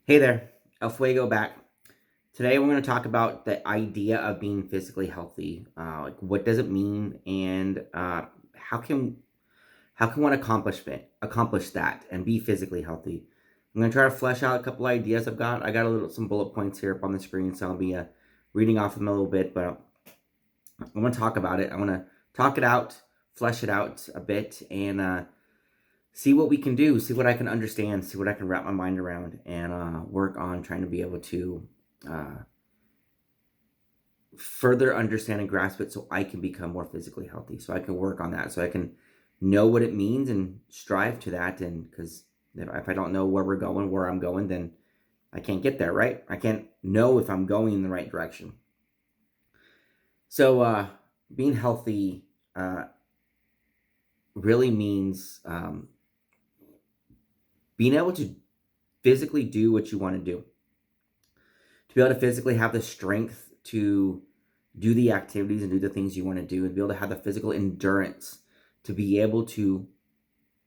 Hey there, Fuego back. Today we're going to talk about the idea of being physically healthy. Like, what does it mean, and how can one accomplish that and be physically healthy? I'm going to try to flesh out a couple ideas I've got. I got some bullet points here up on the screen, so I'll be reading off them a little bit. But I want to talk about it. I want to talk it out, flesh it out a bit, and see what we can do, see what I can understand, see what I can wrap my mind around, and work on trying to be able to uh, further understand and grasp it so I can become more physically healthy, so I can work on that, so I can know what it means and strive to that. And because if I don't know where I'm going, then I can't get there, right? I can't know if I'm going in the right direction. So being healthy really means being able to physically do what you want to do, to be able to physically have the strength to do the activities and do the things you want to do, and be able to have the physical endurance to be able to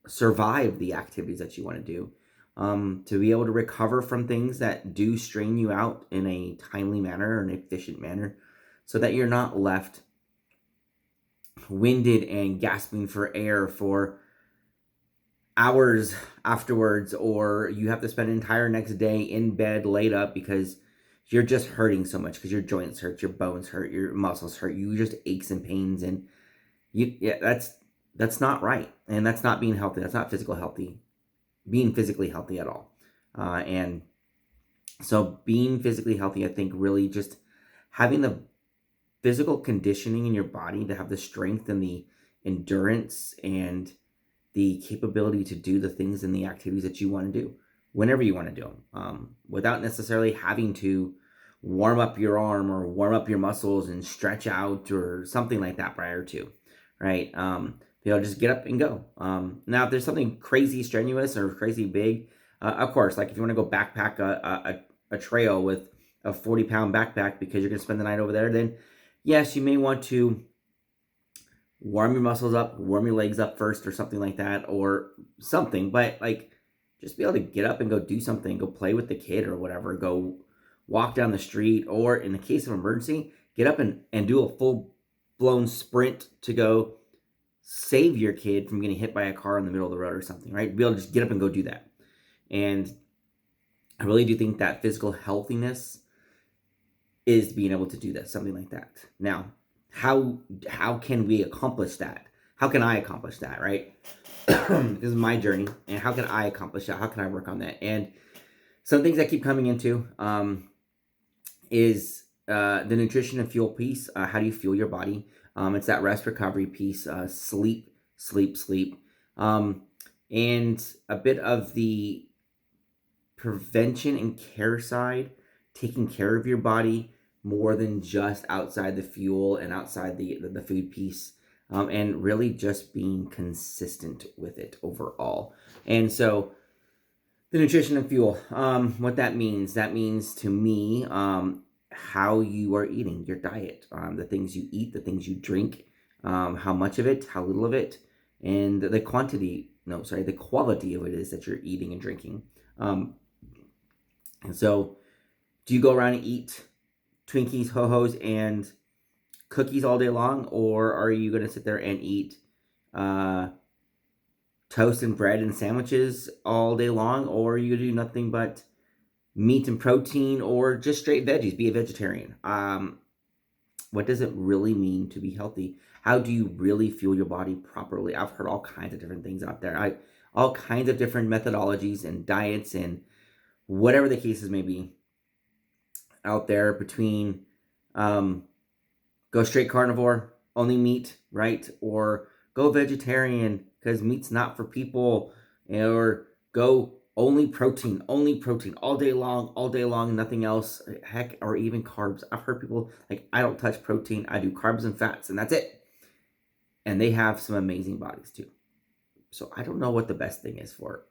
survive the activities that you want to do, to be able to recover from things that do strain you out in a timely manner or an efficient manner, so that you're not left winded and gasping for air for hours afterwards, or you have to spend an entire next day in bed laid up because you're just hurting so much, because your joints hurt, your bones hurt, your muscles hurt, you just aches and pains. And that's not right, and that's not being healthy. That's not being physically healthy at all. And so being physically healthy, I think, really just having the physical conditioning in your body to have the strength and the endurance and the capability to do the things and the activities that you want to do whenever you want to do them, without necessarily having to warm up your arm or warm up your muscles and stretch out or something like that prior to, right? Just get up and go. Now, if there's something crazy strenuous or crazy big, of course, like if you want to go backpack a trail with a 40-pound backpack because you're going to spend the night over there, then yes, you may want to warm your muscles up, warm your legs up first or something like that, or something. But like, just be able to get up and go do something, go play with the kid or whatever, go walk down the street, or in the case of emergency, get up and do a full blown sprint to go save your kid from getting hit by a car in the middle of the road or something, right? Be able to just get up and go do that. And I really do think that physical healthiness is being able to do that, something like that. Now, how can we accomplish that? How can I accomplish that, right? This is my journey, and how can I accomplish that? How can I work on that? And some things I keep coming into is the nutrition and fuel piece. How do you fuel your body? It's that rest recovery piece, sleep, sleep, sleep, and a bit of the prevention and care side, taking care of your body more than just outside the fuel and outside the food piece, and really just being consistent with it overall. And so the nutrition and fuel, what that means to me, how you are eating, your diet, the things you eat, the things you drink, how much of it, how little of it, and the quality of it is that you're eating and drinking. And so, do you go around and eat Twinkies, Ho-Hos, and cookies all day long? Or are you going to sit there and eat toast and bread and sandwiches all day long? Or are you going to do nothing but meat and protein, or just straight veggies, be a vegetarian? What does it really mean to be healthy? How do you really fuel your body properly? I've heard all kinds of different things out there. All kinds of different methodologies and diets and whatever the cases may be out there, between go straight carnivore, only meat, right? Or go vegetarian because meat's not for people, or go only protein all day long, nothing else. Heck, or even carbs. I've heard people like, I don't touch protein, I do carbs and fats, and that's it. And they have some amazing bodies too. So I don't know what the best thing is for it.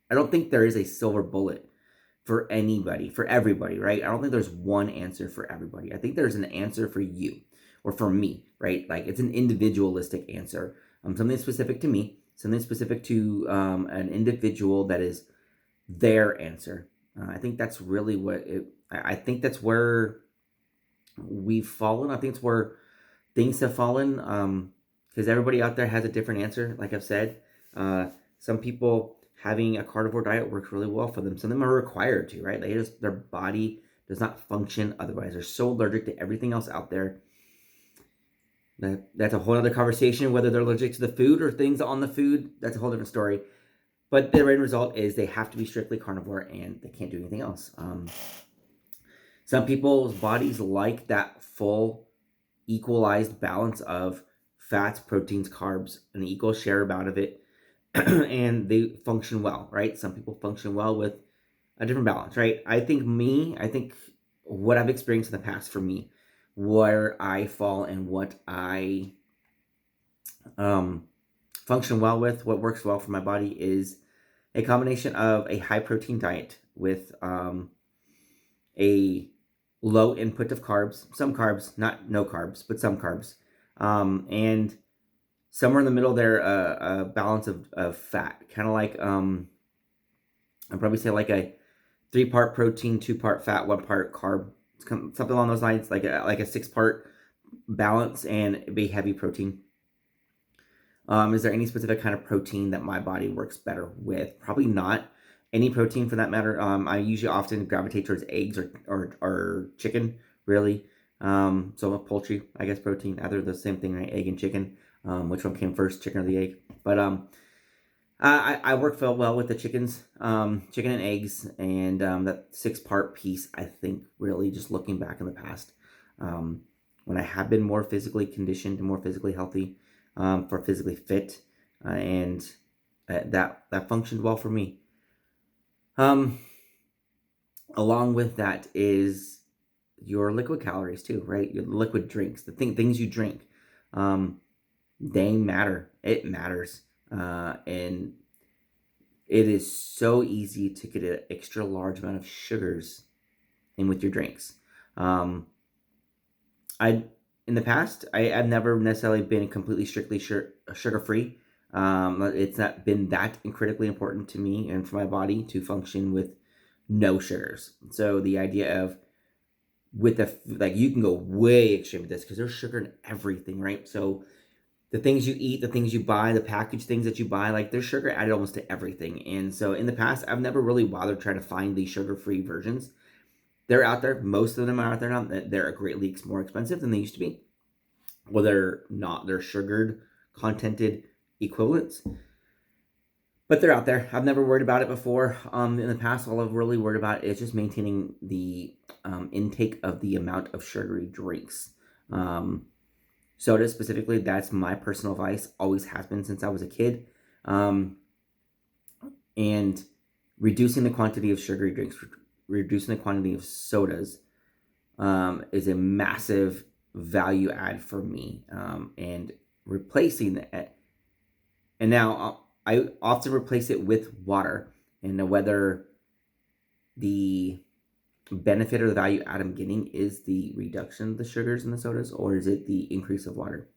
I don't think there is a silver bullet for anybody, for everybody, right? I don't think there's one answer for everybody. I think there's an answer for you or for me, right? Like, it's an individualistic answer. Something specific to me, something specific to an individual, that is their answer. I think that's really I think that's where we've fallen. I think it's where things have fallen. Because everybody out there has a different answer. Like I've said, some people having a carnivore diet works really well for them. Some of them are required to, right? Their body does not function otherwise. They're so allergic to everything else out there. That's a whole other conversation. Whether they're allergic to the food or things on the food, that's a whole different story. But the end result is they have to be strictly carnivore and they can't do anything else. Some people's bodies like that full, equalized balance of fats, proteins, carbs, an equal share amount of it, and they function well, right? Some people function well with a different balance, right? I think what I've experienced in the past for me, where I fall and what I function well with, what works well for my body is a combination of a high protein diet with a low input of carbs, some carbs, not no carbs, but some carbs, and somewhere in the middle there, a balance of fat, kind of like I'd probably say like a 3-part protein, 2-part fat, 1-part carb, something along those lines, like a 6-part balance and a heavy protein. Is there any specific kind of protein that my body works better with? Probably not. Any protein for that matter. I usually often gravitate towards eggs or chicken, really. So poultry, I guess, protein. Either the same thing, right? Egg and chicken. Which one came first, chicken or the egg? But I work well with the chickens, chicken and eggs, and that 6-part piece. I think really just looking back in the past, when I have been more physically conditioned and more physically healthy, for physically fit, and that functioned well for me. Along with that is your liquid calories too, right? Your liquid drinks, the things you drink, they matter. It matters, and it is so easy to get an extra large amount of sugars in with your drinks. In the past, I've never necessarily been completely strictly sugar free. It's not been that critically important to me and for my body to function with no sugars. So the idea of with like you can go way extreme with this because there's sugar in everything, right? So the things you eat, the things you buy, the packaged things that you buy, like there's sugar added almost to everything. And so in the past, I've never really bothered trying to find these sugar-free versions. They're out there. Most of them are out there now. They're greatly more expensive than they used to be. Well, they're not. They're sugared, contented equivalents. But they're out there. I've never worried about it before. In the past, all I've really worried about is just maintaining the intake of the amount of sugary drinks. Soda specifically, that's my personal vice. Always has been since I was a kid. And reducing the quantity of sugary drinks, reducing the quantity of sodas is a massive value add for me. And replacing that, and now I often replace it with water. And whether the benefit or the value add I'm getting is the reduction of the sugars in the sodas, or is it the increase of water?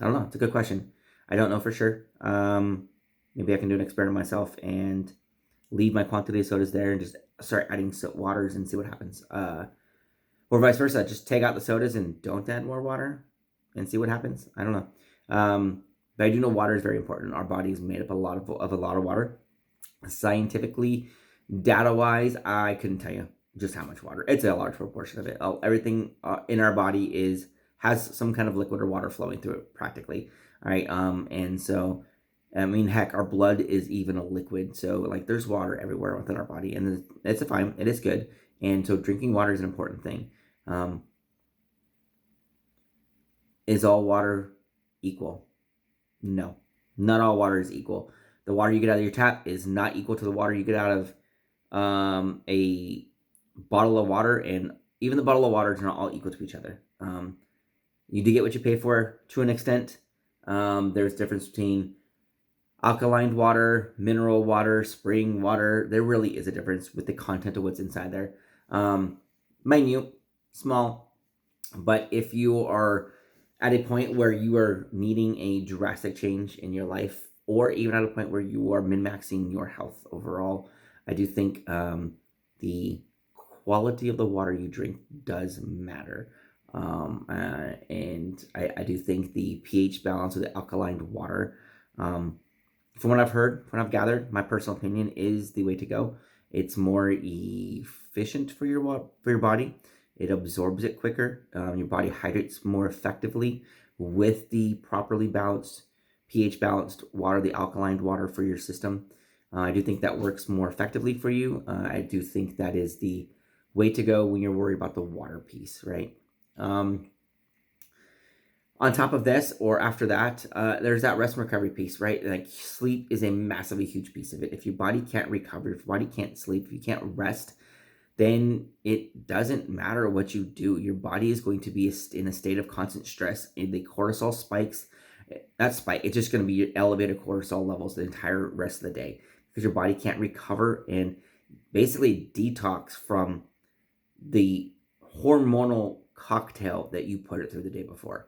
I don't know. It's a good question. I don't know for sure. Maybe I can do an experiment myself and leave my quantity of sodas there and just start adding waters and see what happens. Or vice versa. Just take out the sodas and don't add more water and see what happens. I don't know. But I do know water is very important. Our body is made up of a lot of water. Scientifically, data-wise, I couldn't tell you just how much water. It's a large proportion of it. Everything in our body has some kind of liquid or water flowing through it, practically. All right, and so I mean, heck, our blood is even a liquid. So like, there's water everywhere within our body, and it's fine. It is good, and so drinking water is an important thing. Is all water equal? No, not all water is equal. The water you get out of your tap is not equal to the water you get out of a bottle of water, and even the bottle of water is not all equal to each other. You do get what you pay for to an extent. There's difference between alkaline water, mineral water, spring water. There really is a difference with the content of what's inside there. Minute, small, but if you are at a point where you are needing a drastic change in your life, or even at a point where you are min-maxing your health overall, I do think the quality of the water you drink does matter. And I do think the pH balance of the alkaline water, from what I've heard, from what I've gathered, my personal opinion is the way to go. It's more efficient for your body. It absorbs it quicker. Your body hydrates more effectively with the properly balanced pH balanced water, the alkaline water for your system. I do think that works more effectively for you. I do think that is the way to go when you're worried about the water piece, right? On top of this, or after that, there's that rest and recovery piece, right? Like sleep is a massively huge piece of it. If your body can't recover, if your body can't sleep, if you can't rest, then it doesn't matter what you do. Your body is going to be in a state of constant stress. And the cortisol spikes, that spike, it's just going to be your elevated cortisol levels the entire rest of the day because your body can't recover and basically detox from the hormonal cocktail that you put it through the day before.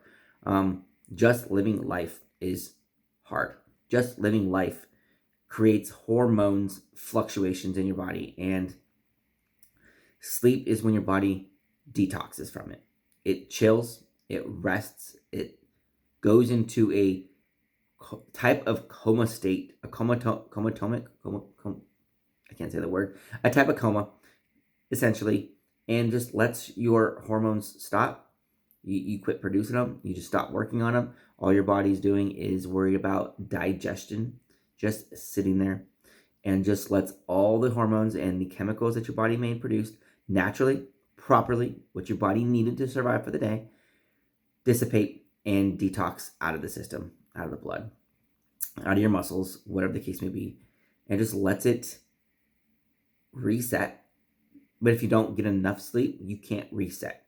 Just living life is hard. Just living life creates hormones fluctuations in your body, and sleep is when your body detoxes from it. It chills, it rests, it goes into a type of coma state, a I can't say the word, a type of coma, essentially, and just lets your hormones stop. You quit producing them. You just stop working on them. All your body's doing is worried about digestion, just sitting there, and just lets all the hormones and the chemicals that your body made produced naturally, properly, what your body needed to survive for the day, dissipate and detox out of the system, out of the blood, out of your muscles, whatever the case may be, and just lets it reset. But if you don't get enough sleep, you can't reset.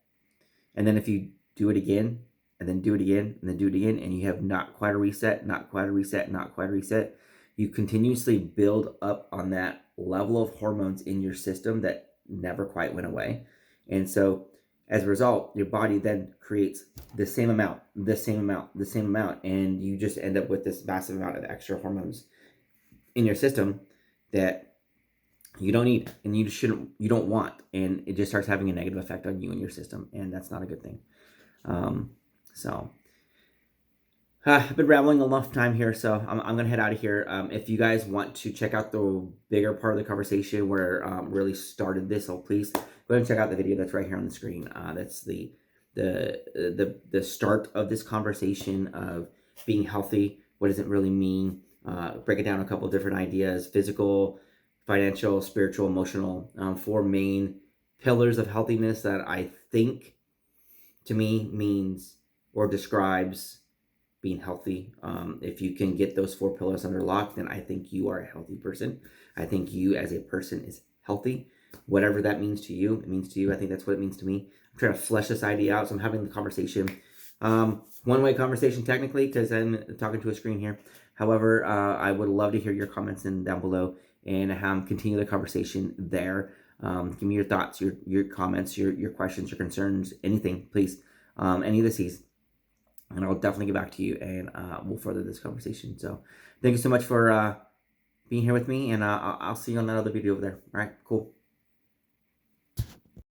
And then if you do it again, and then do it again, and then do it again, and you have not quite a reset, not quite a reset, not quite a reset, you continuously build up on that level of hormones in your system that never quite went away. And so as a result, your body then creates the same amount, and you just end up with this massive amount of extra hormones in your system that you don't need and you don't want, and it just starts having a negative effect on you and your system, and that's not a good thing. I've been rambling enough time here, so I'm going to head out of here. If you guys want to check out the bigger part of the conversation where really started this, so please go ahead and check out the video that's right here on the screen. That's the start of this conversation of being healthy. What does it really mean? Break it down a couple of different ideas: physical, financial, spiritual, emotional. 4 main pillars of healthiness that I think, to me, means or describes being healthy. If you can get those 4 pillars under lock, then I think you are a healthy person. I think you as a person is healthy. Whatever that means to you, it means to you. I think that's what it means to me. I'm trying to flesh this idea out, so I'm having the conversation. One-way conversation technically, because I'm talking to a screen here. However, I would love to hear your comments down below and continue the conversation there. Give me your thoughts, your comments, your questions, your concerns, anything, please. Any of the C's. And I'll definitely get back to you, and we'll further this conversation. So thank you so much for being here with me, and I'll see you on that other video over there. All right, cool.